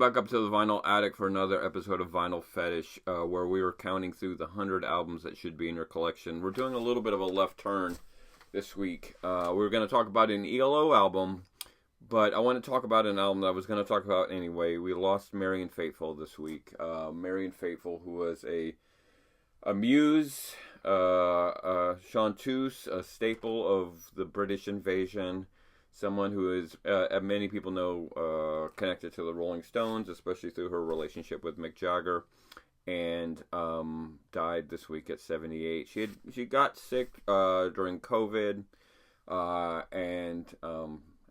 back up to the Vinyl Attic for another episode of Vinyl Fetish, where we were counting through the 100 albums that should be in your collection. We're doing a little bit of a left turn this week. We're going to talk about an ELO album, but I want to talk about an album that I was going to talk about anyway. We lost Marianne Faithfull this week. Marianne Faithfull, who was a muse, chanteuse, a staple of the British invasion. Someone who is, many people know, connected to the Rolling Stones, especially through her relationship with Mick Jagger, and died this week at 78. She got sick during COVID, and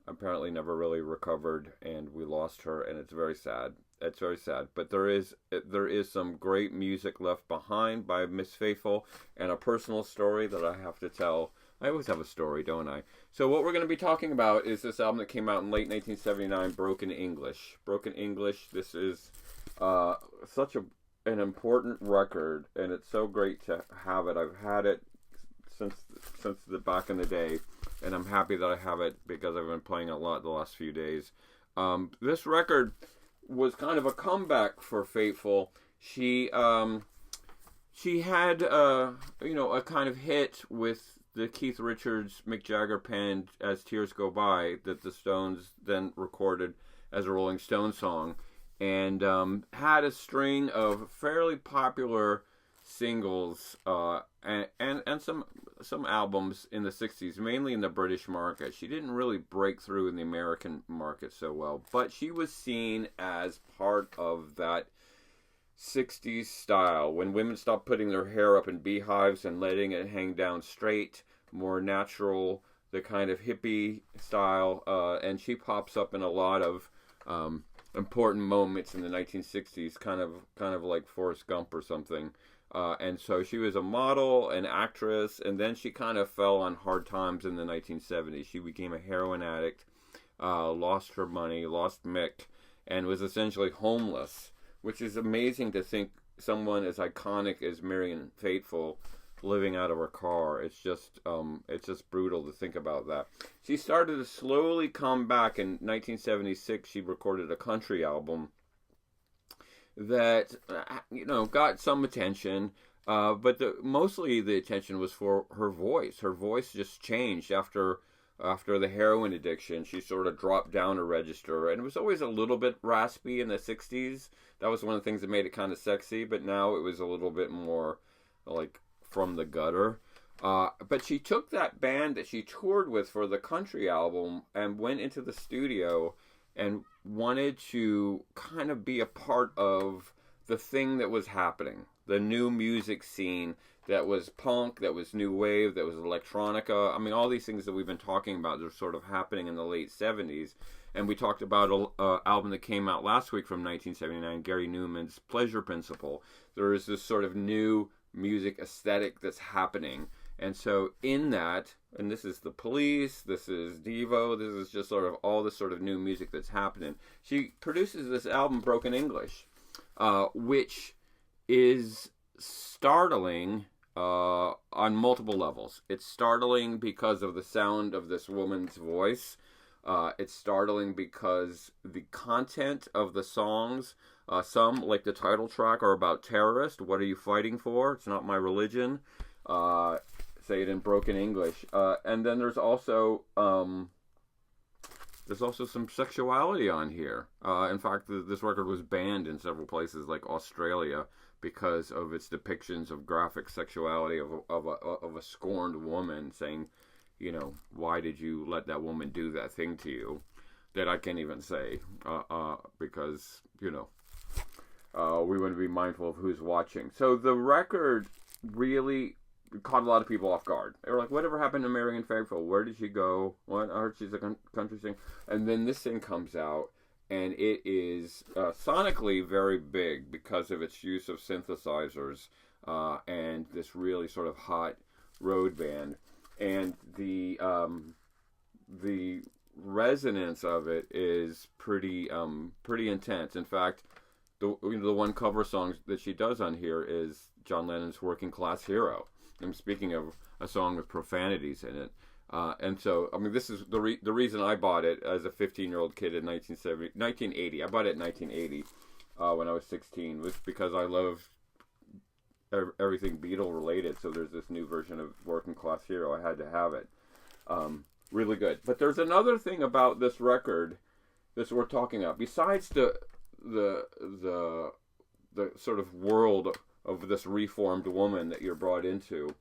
apparently never really recovered, and we lost her, and it's very sad. It's very sad, but there is some great music left behind by Miss Faithfull, and a personal story that I have to tell. I always have a story, don't I? So what we're going to be talking about is this album that came out in late 1979, Broken English. Broken English, this is such an important record, and it's so great to have it. I've had it since the back in the day, and I'm happy that I have it because I've been playing it a lot the last few days. This record was kind of a comeback for Faithfull. She had a kind of hit with the Keith Richards, Mick Jagger penned As Tears Go By that the Stones then recorded as a Rolling Stones song, and had a string of fairly popular singles and some albums in the 60s, mainly in the British market. She didn't really break through in the American market so well, but she was seen as part of that 60s style, when women stopped putting their hair up in beehives and letting it hang down straight, more natural, the kind of hippie style, and she pops up in a lot of important moments in the 1960s, kind of like Forrest Gump or something. And so she was a model, an actress, and then she kind of fell on hard times in the 1970s. She became a heroin addict, lost her money, lost Mick, and was essentially homeless, which is amazing to think someone as iconic as Marianne Faithfull living out of her car. It's just brutal to think about that. She started to slowly come back. In 1976, she recorded a country album that, got some attention, but mostly the attention was for her voice. Her voice just changed after the heroin addiction. She sort of dropped down a register, and it was always a little bit raspy in the 60s. That was one of the things that made it kind of sexy, but now it was a little bit more like from the gutter. But she took that band that she toured with for the country album and went into the studio and wanted to kind of be a part of the thing that was happening, the new music scene that was punk, that was new wave, that was electronica. I mean, all these things that we've been talking about are sort of happening in the late 70s. And we talked about an album that came out last week from 1979, Gary Numan's Pleasure Principle. There is this sort of new music aesthetic that's happening. And so in that, and this is The Police, this is Devo, this is just sort of all this sort of new music that's happening. She produces this album, Broken English, which is startling on multiple levels. It's startling because of the sound of this woman's voice. It's startling because the content of the songs, some, like the title track, are about terrorists. What are you fighting for? It's not my religion. Say it in broken English. And then there's also some sexuality on here. In fact, this record was banned in several places like Australia because of its depictions of graphic sexuality of a scorned woman saying, why did you let that woman do that thing to you? That I can't even say because, we want to be mindful of who's watching. So the record really caught a lot of people off guard. They were like, whatever happened to Marianne Faithfull? Where did she go? What? I heard she's a country singer. And then this thing comes out, and it is sonically very big because of its use of synthesizers and this really sort of hot road band. And the resonance of it is pretty intense. In fact, the one cover song that she does on here is John Lennon's "Working Class Hero." I'm speaking of a song with profanities in it. And so, I mean, this is the reason I bought it as a 15-year-old kid in 1980. I bought it in 1980 when I was 16, was because I love everything Beatle related. So there's this new version of Working Class Hero. I had to have it. Really good. But there's another thing about this record that's worth talking about. Besides the sort of world of this reformed woman that you're brought into,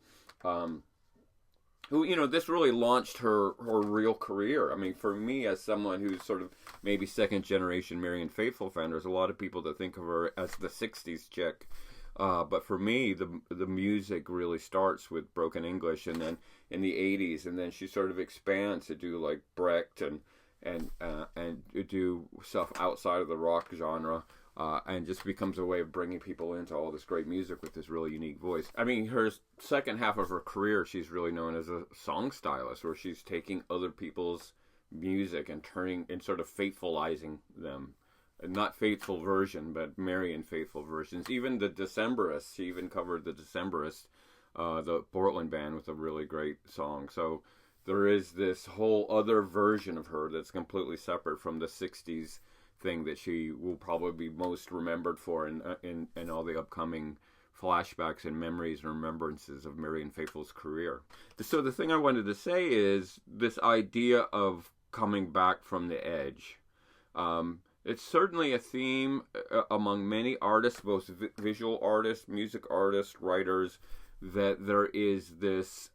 who, this really launched her real career. I mean, for me, as someone who's sort of maybe second generation Marianne Faithfull fan, there's a lot of people that think of her as the 60s chick. But for me, the music really starts with Broken English, and then in the 80s, and then she sort of expands to do like Brecht and do stuff outside of the rock genre, and just becomes a way of bringing people into all this great music with this really unique voice. I mean, her second half of her career, she's really known as a song stylist, where she's taking other people's music and turning and sort of faithfulizing them. Not Faithful version, but Marianne Faithfull versions. Even the Decemberists, she even covered the Decemberists, the Portland band, with a really great song. So there is this whole other version of her that's completely separate from the 60s thing that she will probably be most remembered for in all the upcoming flashbacks and memories and remembrances of Marianne Faithfull's career. So the thing I wanted to say is this idea of coming back from the edge. It's certainly a theme among many artists, both visual artists, music artists, writers, that there is this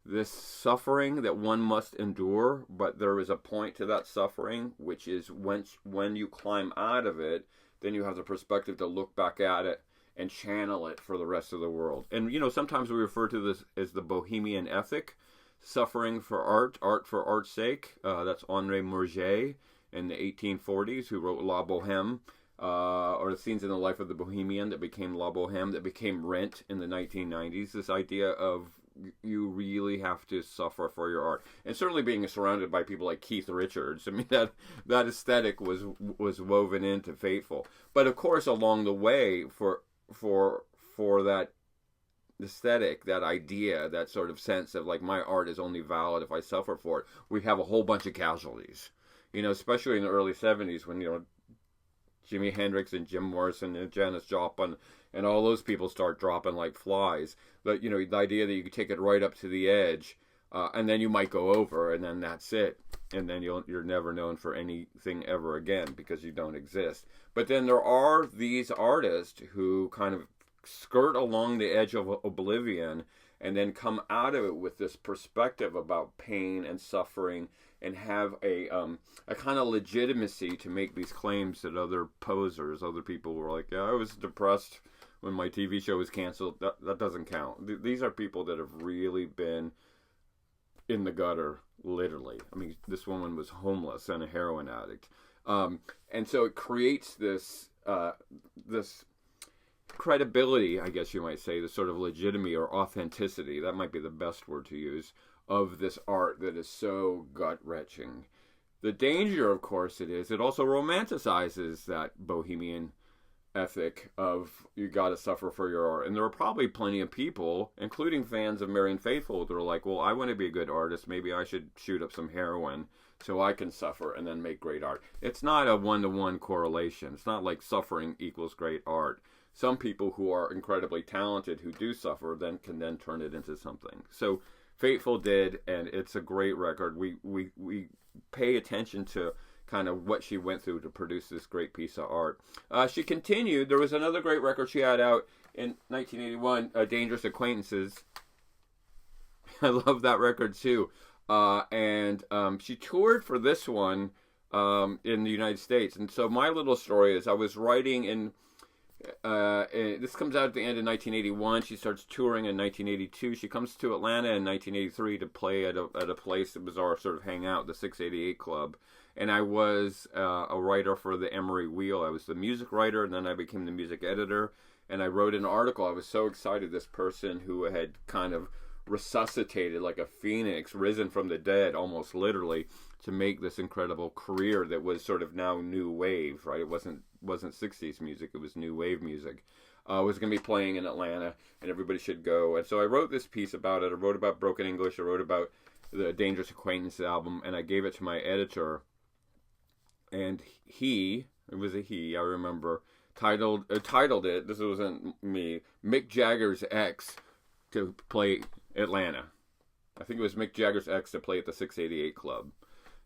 this suffering that one must endure, but there is a point to that suffering, which is when you climb out of it, then you have the perspective to look back at it and channel it for the rest of the world. And, sometimes we refer to this as the Bohemian ethic, suffering for art, art for art's sake. That's Henri Murger in the 1840s, who wrote La Bohème, or the scenes in the life of the Bohemian that became La Bohème, that became Rent in the 1990s. This idea of you really have to suffer for your art, and certainly being surrounded by people like Keith Richards. I mean, that aesthetic was woven into Faithfull. But of course, along the way, for that aesthetic, that idea, that sort of sense of like, my art is only valid if I suffer for it, we have a whole bunch of casualties. Especially in the early 70s when, Jimi Hendrix and Jim Morrison and Janis Joplin and all those people start dropping like flies. But, the idea that you could take it right up to the edge, and then you might go over, and then that's it. And then you're never known for anything ever again because you don't exist. But then there are these artists who kind of skirt along the edge of oblivion and then come out of it with this perspective about pain and suffering, and have a kind of legitimacy to make these claims that other posers, other people were like, yeah, I was depressed when my TV show was canceled. That doesn't count. These are people that have really been in the gutter, literally. I mean, this woman was homeless and a heroin addict. And so it creates this credibility, I guess you might say, the sort of legitimacy or authenticity, that might be the best word to use, of this art that is so gut-wrenching. The danger, of course, it also romanticizes that bohemian ethic of you got to suffer for your art. And there are probably plenty of people, including fans of Marianne Faithfull, that are like, well, I want to be a good artist. Maybe I should shoot up some heroin so I can suffer and then make great art. It's not a one-to-one correlation. It's not like suffering equals great art. Some people who are incredibly talented who do suffer can then turn it into something. So Faithfull did, and it's a great record. We pay attention to kind of what she went through to produce this great piece of art. She continued. There was another great record she had out in 1981, Dangerous Acquaintances. I love that record too. And she toured for this one in the United States. And so my little story is I was writing in... this comes out at the end of 1981. She starts touring in 1982. She comes to Atlanta in 1983 to play at a place that was our sort of hangout, the 688 Club. And I was a writer for the Emery Wheel. I was the music writer, and then I became the music editor. And I wrote an article. I was so excited. This person who had kind of resuscitated like a phoenix, risen from the dead, almost literally, to make this incredible career that was sort of now new wave, right? It wasn't 60s music, it was new wave music. was going to be playing in Atlanta, and everybody should go. And so I wrote this piece about it. I wrote about Broken English. I wrote about the Dangerous Acquaintance album, and I gave it to my editor. And it was a he, I remember, titled it, this wasn't me, Mick Jagger's ex to play Atlanta. I think it was Mick Jagger's ex to play at the 688 Club.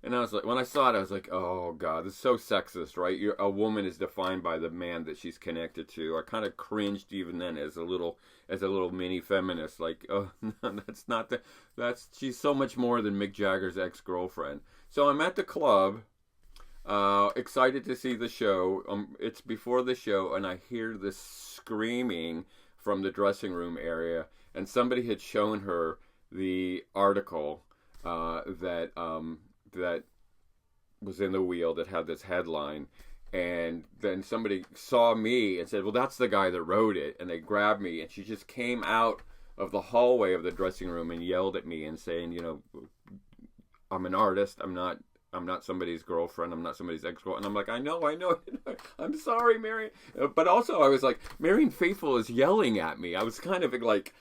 And I was like, when I saw it, I was like, oh God, this is so sexist, right? A woman is defined by the man that she's connected to. I kind of cringed even then as a little mini feminist, like, oh, no, she's so much more than Mick Jagger's ex-girlfriend. So I'm at the club, excited to see the show. It's before the show, and I hear this screaming from the dressing room area, and somebody had shown her the article that was in the Wheel that had this headline, and then somebody saw me and said, well, that's the guy that wrote it, and they grabbed me, and she just came out of the hallway of the dressing room and yelled at me and saying, I'm an artist, I'm not somebody's girlfriend, I'm not somebody's ex-girlfriend. And I'm like, I know, I'm sorry, Marianne. But also I was like, Marianne Faithfull is yelling at me. I was kind of like,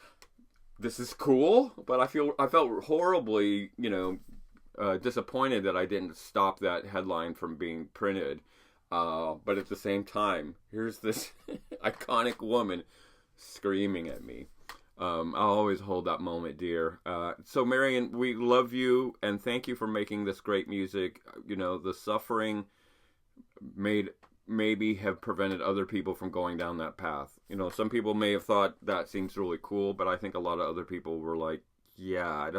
this is cool, but I felt horribly, disappointed that I didn't stop that headline from being printed. But at the same time, here's this iconic woman screaming at me. I'll always hold that moment dear. So Marianne, we love you and thank you for making this great music. The suffering maybe have prevented other people from going down that path. Some people may have thought that seems really cool, but I think a lot of other people were like, yeah,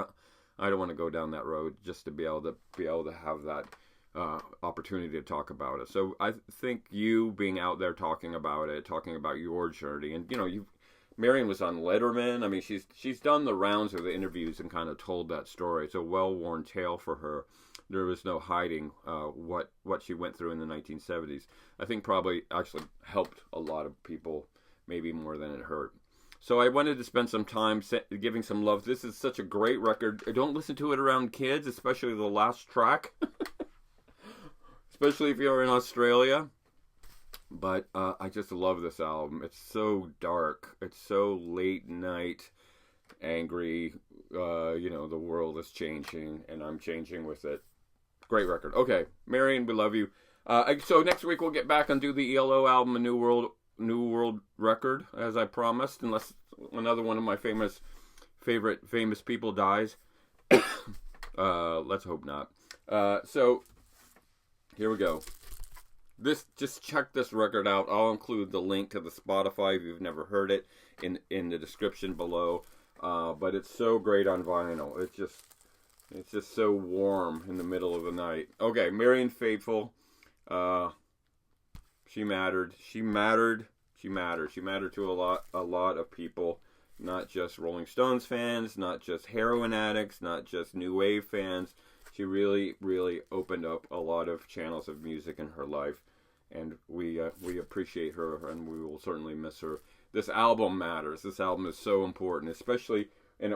I don't want to go down that road just to be able to have that opportunity to talk about it. So I think you being out there talking about your journey, and Marianne was on Letterman. I mean, she's done the rounds of the interviews and kind of told that story. It's a well-worn tale for her. There was no hiding what she went through in the 1970s. I think probably actually helped a lot of people, maybe more than it hurt. So I wanted to spend some time giving some love. This is such a great record. Don't listen to it around kids, especially the last track. Especially if you're in Australia. But I just love this album. It's so dark. It's so late night, angry. The world is changing, and I'm changing with it. Great record. Okay, Marianne, we love you. So next week we'll get back and do the ELO album, A New World Record, as I promised, unless another one of my famous people dies. Let's hope not. So here we go. Just check this record out. I'll include the link to the Spotify if you've never heard it in the description below. But it's so great on vinyl. It's just so warm in the middle of the night. Okay, Marianne Faithfull. She mattered. She mattered to a lot of people, not just Rolling Stones fans, not just heroin addicts, not just new wave fans. She really, really opened up a lot of channels of music in her life, and we appreciate her, and we will certainly miss her. This album matters. This album is so important, especially in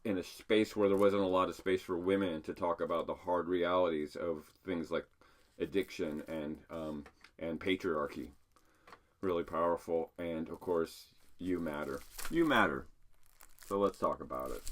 a space where there wasn't a lot of space for women to talk about the hard realities of things like addiction and patriarchy. Really powerful, and of course, you matter. You matter. So let's talk about it.